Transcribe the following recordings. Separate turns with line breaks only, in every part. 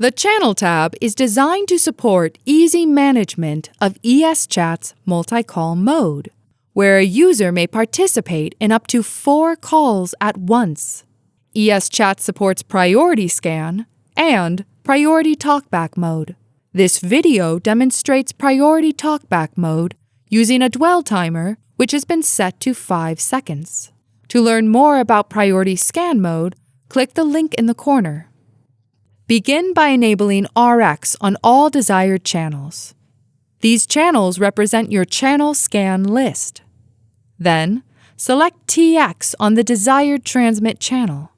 The Channel tab is designed to support easy management of ESChat's multi-call mode, where a user may participate in up to 4 calls at once. ESChat supports priority scan and priority talkback mode. This video demonstrates priority talkback mode using a dwell timer which has been set to 5 seconds. To learn more about priority scan mode, click the link in the corner. Begin by enabling RX on all desired channels. These channels represent your channel scan list. Then, select TX on the desired transmit channel.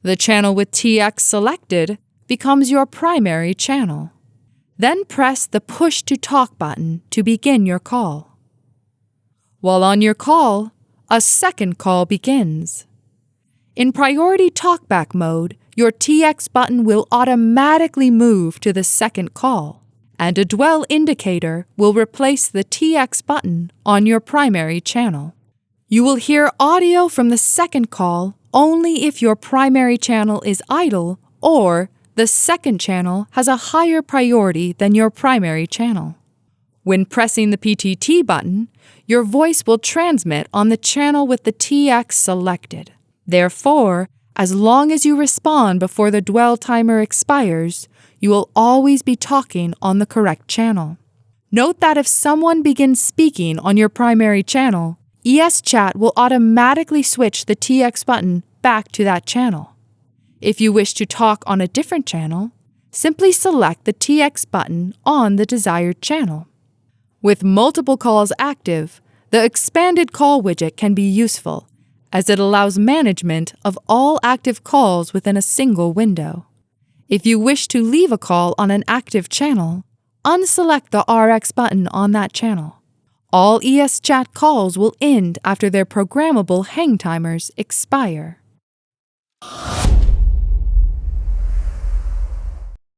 The channel with TX selected becomes your primary channel. Then press the Push to Talk button to begin your call. While on your call, a second call begins. In priority talkback mode, your TX button will automatically move to the second call, and a dwell indicator will replace the TX button on your primary channel. You will hear audio from the second call only if your primary channel is idle or the second channel has a higher priority than your primary channel. When pressing the PTT button, your voice will transmit on the channel with the TX selected. Therefore, as long as you respond before the dwell timer expires, you will always be talking on the correct channel. Note that if someone begins speaking on your primary channel, ESChat will automatically switch the TX button back to that channel. If you wish to talk on a different channel, simply select the TX button on the desired channel. With multiple calls active, the expanded call widget can be useful, as it allows management of all active calls within a single window. If you wish to leave a call on an active channel, unselect the RX button on that channel. All ESChat calls will end after their programmable hang timers expire.